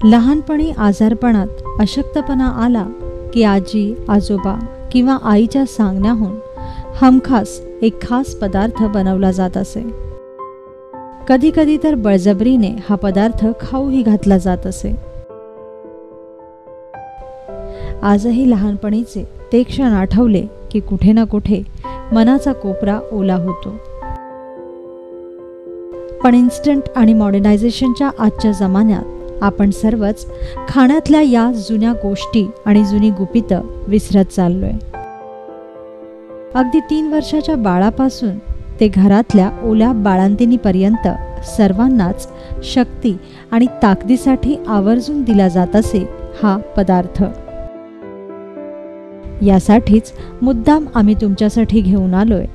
लहानपणी आजारपणात अशक्तपणा आला की आजी आजोबा किंवा आईच्या सांगण्याहून हमखास एक खास पदार्थ बनवला जात असे. कधी कधी तर बळजबरीने हा पदार्थ खाऊही घातला जात असे. आजही लहानपणीचे ते क्षण आठवले की कुठे ना कुठे मनाचा कोपरा ओला होतो. पण इन्स्टंट आणि मॉडर्नायझेशनच्या आजच्या जमान्यात आपण सर्वच खाण्यातल्या या जुन्या गोष्टी आणि जुनी गुपितं विसरत चाललोय. अगदी 3 वर्षाच्या बाळापासून ते घरातल्या ओल्या बाळंतिणीपर्यंत सर्वांनाच शक्ती आणि ताकदीसाठी आवर्जून दिला जात असे हा पदार्थ. यासाठीच मुद्दाम आम्ही तुमच्यासाठी घेऊन आलोय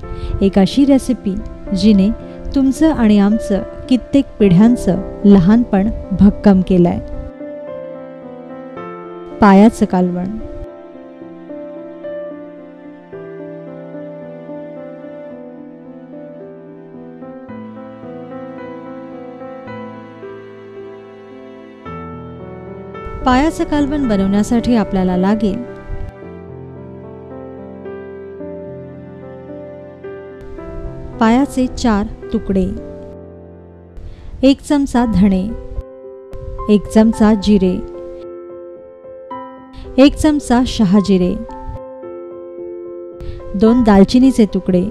एक अशी रेसिपी जिने तुमचं आणि आमचं कित्येक पिढ्यांचं लहानपण भक्कम केलंय. पायाचं कालवण. पायाचं कालवण बनवण्यासाठी आपल्याला लागेल पायाचे 4 तुकडे, 1 चमचा धणे, 1 चमचा जिरे, 1 चमचा शहाजिरे, 2 दालचिनीचे तुकडे,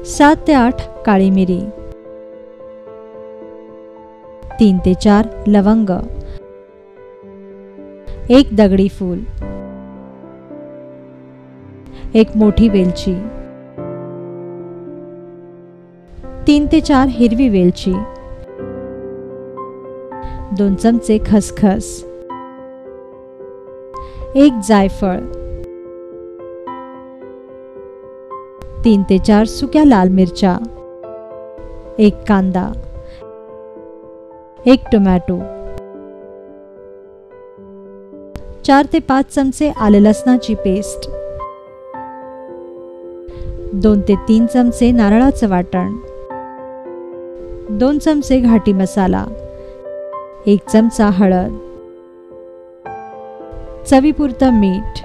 7 ते 8 काळी मिरी, 3 ते 4 लवंग, 1 दगडी फूल, 1 मोठी वेलची, 3 ते 4 हिरवी वेलची, 2 चमचे खसखस, 1 जायफळ, 3 ते 4 सुक्या लाल मिरच्या, 1 कांदा, 1 टोमॅटो, 4 ते 5 चमचे आले लसणाची पेस्ट, 2 ते 3 चमचे नारळाचं वाटण, 2 चमचे घाटी मसाला, 1 चमचा हळद, चवीपुरतं मीठ,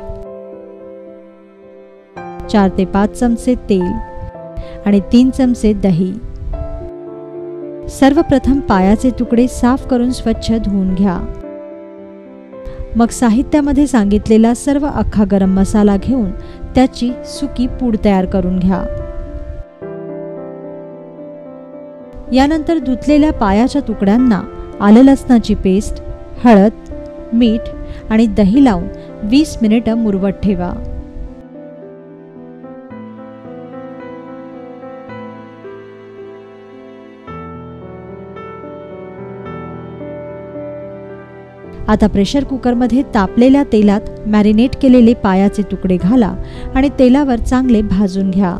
4 ते 5 चमचे तेल आणि 3 चमचे दही. सर्वप्रथम पायाचे तुकडे साफ करून स्वच्छ धुवून घ्या. मग साहित्यामध्ये सांगितलेला सर्व अख्खा गरम मसाला घेऊन त्याची सुकी पूड तयार करून घ्या. यानंतर धुतलेल्या पायाच्या तुकड्यांना आलं लसणाची पेस्ट, हळद, मीठ आणि दही लावून 20 मिनिटं मुरवत ठेवा. आता प्रेशर कुकरमध्ये तापलेल्या तेलात मॅरिनेट केलेले पायाचे तुकडे घाला आणि तेलावर चांगले भाजून घ्या.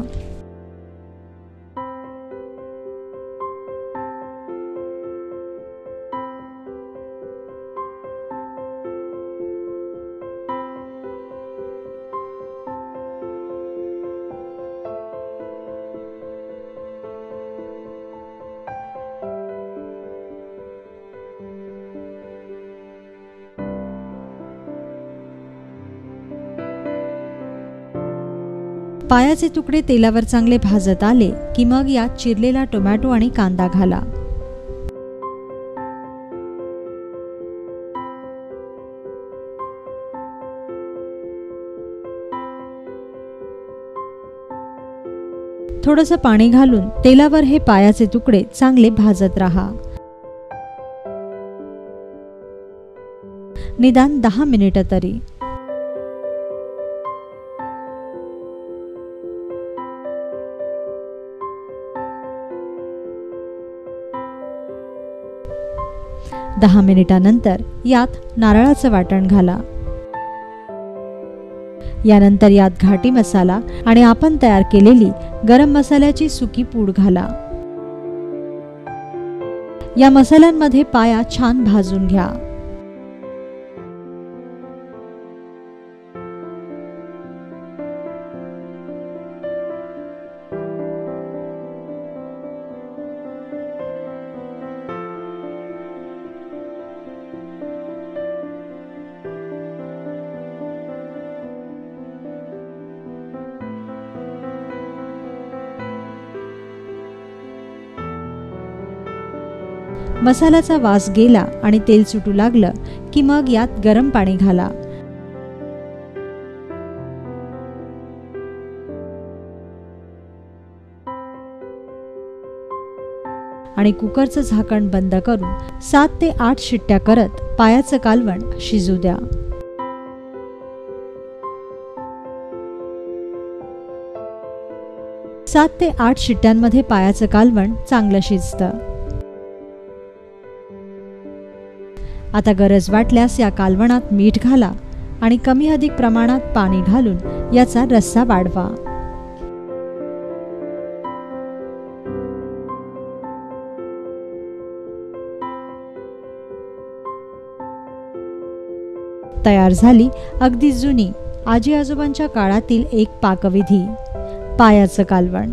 पायाचे तुकडे तेलावर चांगले भाजत आले की मग यात चिरलेला टोमॅटो आणि कांदा घाला. थोडंसं पाणी घालून तेलावर हे पायाचे तुकडे चांगले भाजत राहा. निदान 10 मिनिटं तरी. दहा मिनिटानंतर यात नारळाचं वाटण घाला. यानंतर यात घाटी मसाला आणि आपण तयार केलेली गरम मसाल्याची सुकी पूड घाला. या मसाल्यांमध्ये पाया छान भाजून घ्या. मसाल्याचा वास गेला आणि तेल सुटू लागलं की मग यात गरम पाणी घाला. आणि कुकरचं झाकण बंद करून 7 ते 8 शिट्ट्या करत पायाचं कालवण शिजू द्या. सात ते 8 शिट्ट्यांमध्ये पायाचं कालवण चांगलं शिजतं. आता गरज वाटल्यास या कालवणात मीठ घाला आणि कमी अधिक प्रमाणात पाणी घालून याचा रस्सा वाढवा. तयार झाली अगदी जुनी आजी आजोबांच्या काळातील एक पाकविधी, पायाचं कालवण.